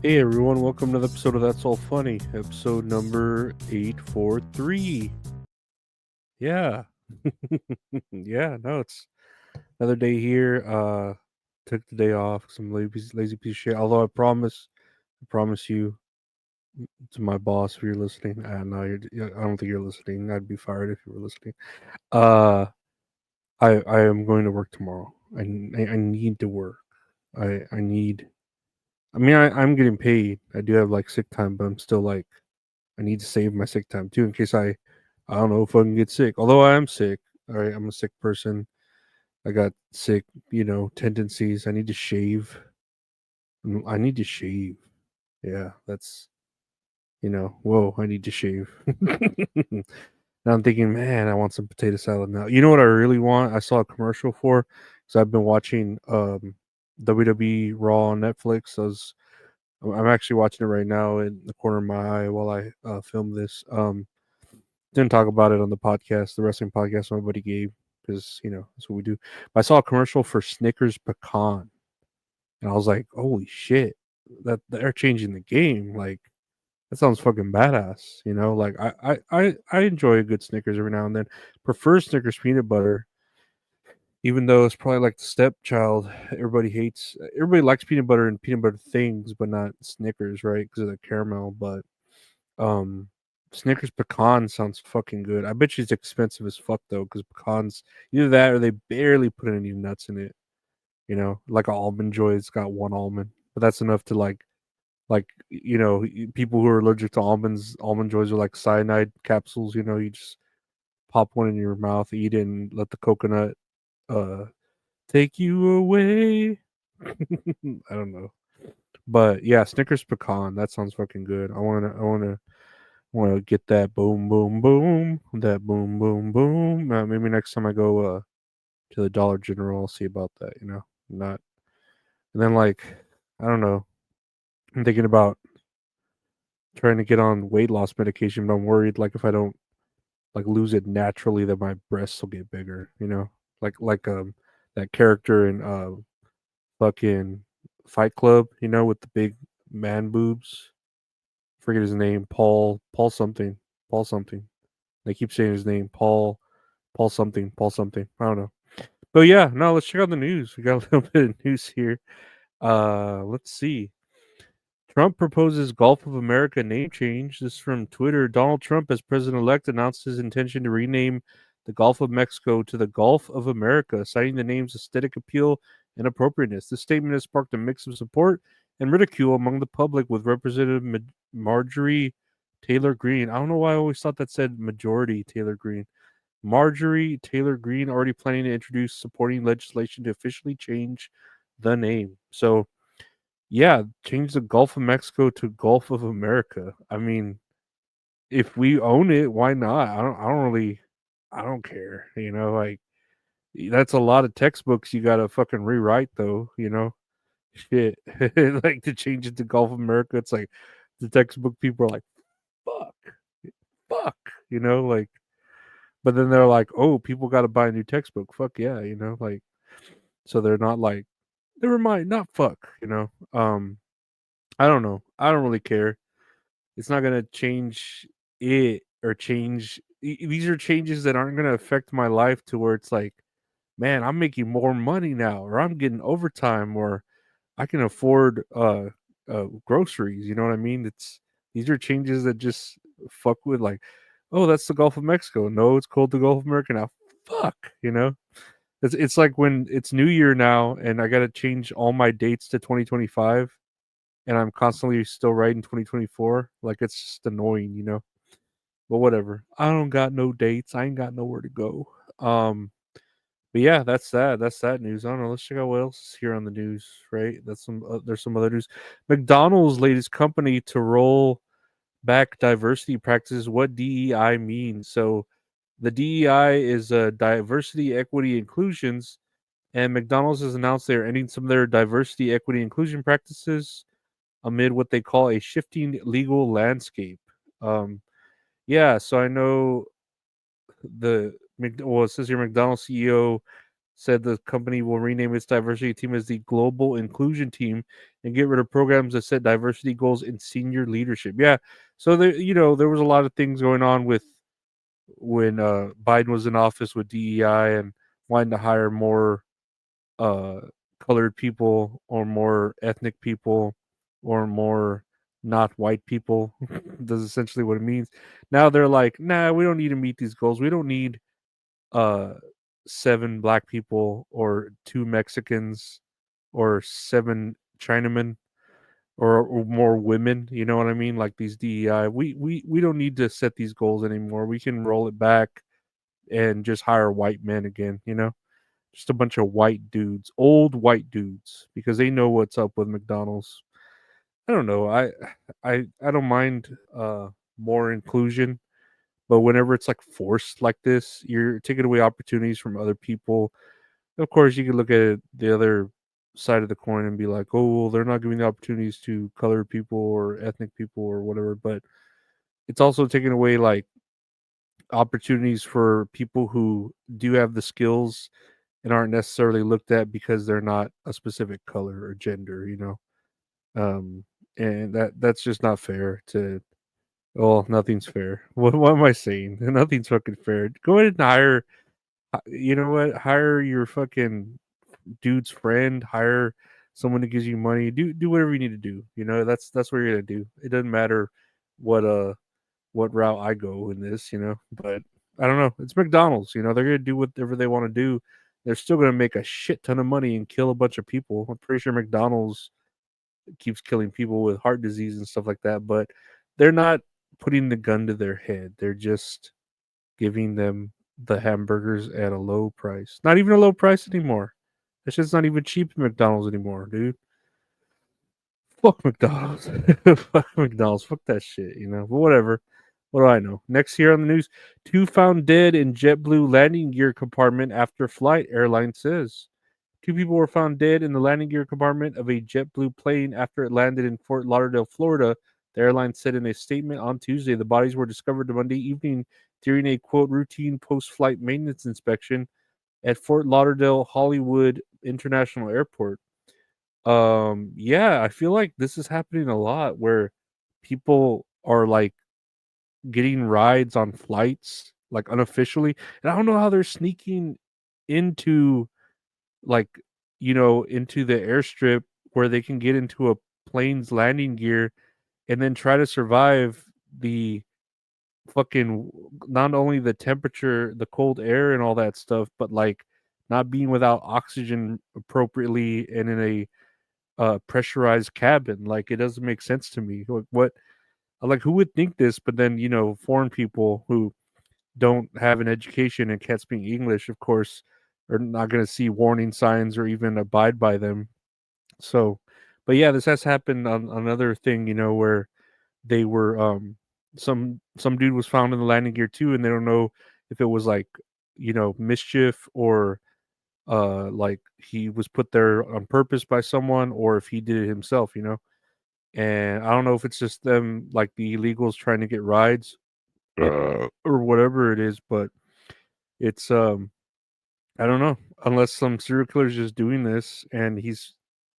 Hey everyone, welcome to the episode of That's All Funny, episode number 843. Yeah. Yeah, no, it's another day here. Took the day off, some lazy piece of shit. Although I promise you to my boss if you're listening. No, I don't think you're listening. I'd be fired if you were listening. Uh I am going to work tomorrow. I need to work. I need I'm getting paid. I do have like sick time, but I'm still like I need to save my sick time too in case I don't know if I can get sick. Although I am sick, all right, I'm a sick person. I got sick, tendencies. I need to shave. I need to shave. Yeah, that's whoa, I need to shave. Now I'm thinking, man, I want some potato salad now. You know what I really want? I saw a commercial for because I've been watching WWE Raw on Netflix. I'm actually watching it right now in the corner of my eye while I film this. Didn't talk about it on the podcast, the wrestling podcast my buddy gave, because that's what we do. But I saw a commercial for Snickers pecan, and I was like, "Holy shit, that they're changing the game!" Like that sounds fucking badass. Like I enjoy a good Snickers every now and then. Prefer Snickers peanut butter, even though it's probably like the stepchild. Everybody likes peanut butter and peanut butter things, but not Snickers, right? Because of the caramel. But Um, Snickers pecan sounds fucking good. I bet you it's expensive as fuck though, because pecans either that or they barely put any nuts in it. Like an almond joy, it's got one almond, but that's enough to people who are allergic to almonds. Almond joys are like cyanide capsules. You just pop one in your mouth, eat it, and let the coconut uh take you away. I don't know, but yeah, Snickers pecan. That sounds fucking good. I want to get that boom, boom, boom, that boom, boom, boom. Maybe next time I go to the Dollar General, I'll see about that. Not and then I don't know. I'm thinking about trying to get on weight loss medication, but I'm worried like if I don't lose it naturally, that my breasts will get bigger. Like that character in fucking Fight Club. With the big man boobs. Forget his name. Paul something. Paul something. They keep saying his name. Paul something. Paul something. I don't know. But yeah, no, let's check out the news. We got a little bit of news here. Let's see. Trump proposes Gulf of America name change. This is from Twitter. Donald Trump, as president elect, announced his intention to rename the Gulf of Mexico to the Gulf of America, citing the name's aesthetic appeal and appropriateness. This statement has sparked a mix of support and ridicule among the public, with Representative Marjorie Taylor Greene. I don't know why I always thought that said Majority Taylor Greene. Marjorie Taylor Greene already planning to introduce supporting legislation to officially change the name. So, yeah, change the Gulf of Mexico to Gulf of America. I mean, if we own it, why not? I don't care. That's a lot of textbooks you gotta fucking rewrite though. Shit. Like to change it to Gulf of America, it's like the textbook people are like, fuck, fuck, like but then they're like, oh, people gotta buy a new textbook. Fuck yeah, so they're not like, never mind, not fuck. I don't know. I don't really care. It's not gonna change it or change. These are changes that aren't gonna affect my life to where it's like, man, I'm making more money now, or I'm getting overtime, or I can afford groceries. You know what I mean? These are changes that just fuck with like, oh, that's the Gulf of Mexico. No, it's called the Gulf of America now. Fuck. It's like when it's New Year now, and I gotta change all my dates to 2025, and I'm constantly still writing 2024. Like it's just annoying. But whatever. I don't got no dates. I ain't got nowhere to go. Um, but yeah, that's that. That's that news. I don't know. Let's check out what else is here on the news. Right? There's some other news. McDonald's latest company to roll back diversity practices. What DEI means. So the DEI is diversity, equity, inclusions, and McDonald's has announced they are ending some of their diversity, equity, inclusion practices amid what they call a shifting legal landscape. Um, yeah, so I know it says here McDonald's CEO said the company will rename its diversity team as the Global Inclusion Team and get rid of programs that set diversity goals in senior leadership. Yeah, so there was a lot of things going on with when Biden was in office with DEI and wanting to hire more uh, colored people or more ethnic people or more not white people. That's essentially what it means. Now they're like, nah, we don't need to meet these goals. We don't need uh 7 black people or 2 Mexicans or 7 Chinamen or more women, you know what I mean? Like these DEI. We don't need to set these goals anymore. We can roll it back and just hire white men again, you know? Just a bunch of white dudes, old white dudes, because they know what's up with McDonald's. I don't know. I don't mind more inclusion, but whenever it's like forced like this, you're taking away opportunities from other people. Of course, you can look at it, the other side of the coin and be like, "Oh, well, they're not giving the opportunities to colored people or ethnic people or whatever." But it's also taking away like opportunities for people who do have the skills and aren't necessarily looked at because they're not a specific color or gender, you know. Um, and that's just not fair to. Well, nothing's fair. What am I saying? Nothing's fucking fair. Go ahead and hire. You know what? Hire your fucking dude's friend. Hire someone that gives you money. Do whatever you need to do. You know that's what you're gonna do. It doesn't matter what what route I go in this. You know, but I don't know. It's McDonald's. You know they're gonna do whatever they want to do. They're still gonna make a shit ton of money and kill a bunch of people. I'm pretty sure McDonald's keeps killing people with heart disease and stuff like that, but they're not putting the gun to their head. They're just giving them the hamburgers at a low price. Not even a low price anymore. It's just not even cheap at McDonald's anymore, dude. Fuck McDonald's. Fuck McDonald's. Fuck that shit, you know. But whatever. What do I know? Next here on the news, 2 found dead in JetBlue landing gear compartment after flight, airline says. 2 people were found dead in the landing gear compartment of a JetBlue plane after it landed in Fort Lauderdale, Florida. The airline said in a statement on Tuesday the bodies were discovered Monday evening during a quote routine post-flight maintenance inspection at Fort Lauderdale Hollywood International Airport. Yeah, I feel like this is happening a lot where people are like getting rides on flights like unofficially, and I don't know how they're sneaking into like into the airstrip where they can get into a plane's landing gear and then try to survive the fucking not only the temperature, the cold air and all that stuff, but like not being without oxygen appropriately and in a pressurized cabin. Like it doesn't make sense to me. Like who would think this? But then foreign people who don't have an education and can't speak English, of course, are not going to see warning signs or even abide by them. So, but yeah, this has happened on another thing, where they were some dude was found in the landing gear too, and they don't know if it was like mischief or like he was put there on purpose by someone or if he did it himself. And I don't know if it's just them like the illegals trying to get rides or whatever it is, but it's I don't know. Unless some serial killer is just doing this and he's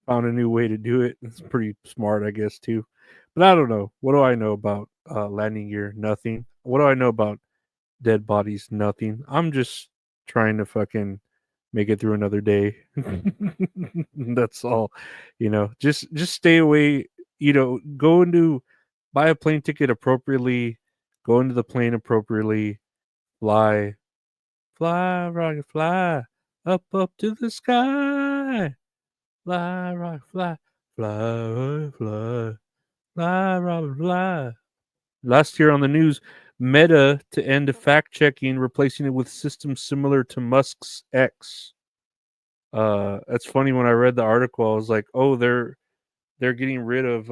found a new way to do it. It's pretty smart, I guess, too. But I don't know. What do I know about landing gear? Nothing. What do I know about dead bodies? Nothing. I'm just trying to fucking make it through another day. That's all. Just stay away. Go into buy a plane ticket appropriately. Go into the plane appropriately. Fly Fly, rocket, fly, up to the sky. Fly, rocket, fly, fly, rocket, fly. Last year on the news, Meta to end fact checking, replacing it with systems similar to Musk's X. That's funny. When I read the article, I was like, oh, they're getting rid of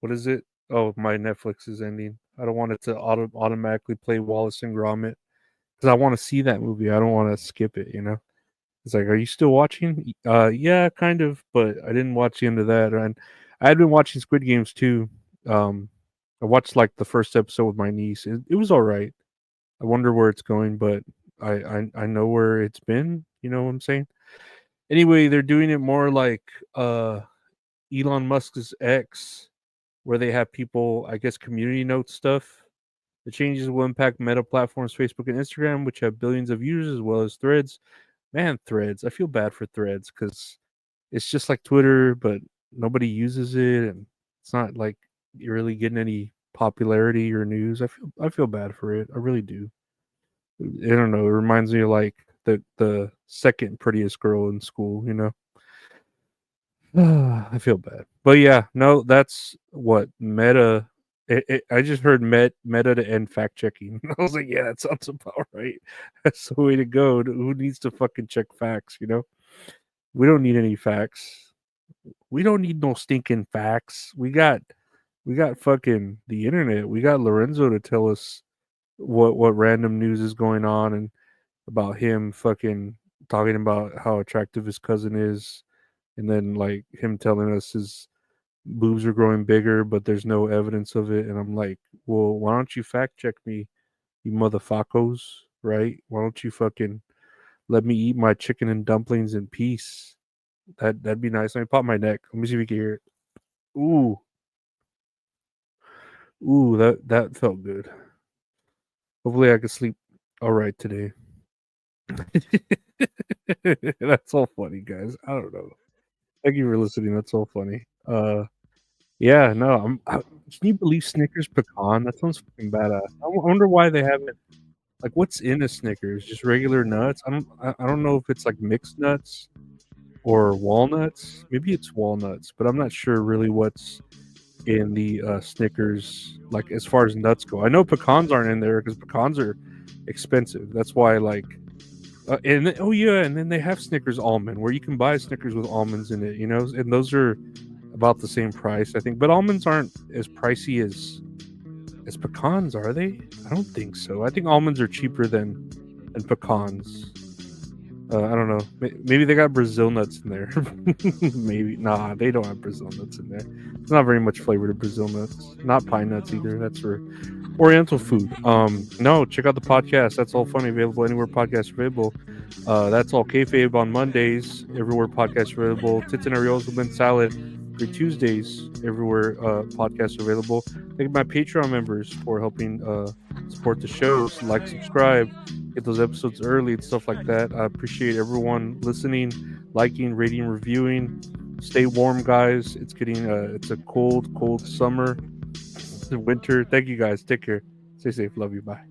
what is it? Oh, my Netflix is ending. I don't want it to automatically play Wallace and Gromit because I want to see that movie. I don't want to skip it. It's like, are you still watching? Yeah, kind of, but I didn't watch the end of that. And I had been watching Squid Games too. I watched like the first episode with my niece. It was all right. I wonder where it's going, but I know where it's been. You know what I'm saying? Anyway, they're doing it more like uh Elon Musk's X, where they have people, I guess, community note stuff. The changes will impact Meta platforms, Facebook and Instagram, which have billions of users, as well as Threads. Man, Threads. I feel bad for Threads because it's just like Twitter, but nobody uses it, and it's not like you're really getting any popularity or news. I feel bad for it. I really do. I don't know. It reminds me of like the second prettiest girl in school. You know. I feel bad, but yeah, no, that's what Meta. I just heard Meta to end fact checking. I was like, yeah, that sounds about right. That's the way to go. Who needs to fucking check facts? You know, we don't need any facts. We don't need no stinking facts. We got fucking the internet. We got Lorenzo to tell us what random news is going on and about him fucking talking about how attractive his cousin is, and then like him telling us his boobs are growing bigger, but there's no evidence of it. And I'm like, well, why don't you fact check me, you motherfuckers? Right? Why don't you fucking let me eat my chicken and dumplings in peace? That'd be nice. Let me pop my neck. Let me see if we can hear it. Ooh, ooh, that felt good. Hopefully, I can sleep all right today. That's so funny, guys. I don't know. Thank you for listening. That's so funny. Yeah, no, can you believe Snickers pecan? That sounds fucking badass. Wonder why they haven't like what's in a Snickers? Just regular nuts? I don't know if it's like mixed nuts or walnuts. Maybe it's walnuts, but I'm not sure really what's in the Snickers like as far as nuts go. I know pecans aren't in there because pecans are expensive. That's why like oh yeah, and then they have Snickers almond where you can buy Snickers with almonds in it, you know, and those are about the same price, I think. But almonds aren't as pricey as pecans, are they? I don't think so. I think almonds are cheaper than pecans. I don't know. Maybe they got Brazil nuts in there. Maybe nah, they don't have Brazil nuts in there. It's not very much flavor to Brazil nuts. Not pine nuts either. That's for Oriental food. No, check out the podcast. That's all funny. Available anywhere podcasts are available. That's all kayfabe on Mondays. Everywhere podcasts are available. Tits and Areolas with mint salad. Great Tuesdays. Everywhere podcasts are available. Thank you, my Patreon members for helping support the shows. Like, subscribe, get those episodes early and stuff like that. I appreciate everyone listening, liking, rating, reviewing. Stay warm, guys. It's a cold summer, winter. Thank you guys. Take care. Stay safe. Love you. Bye.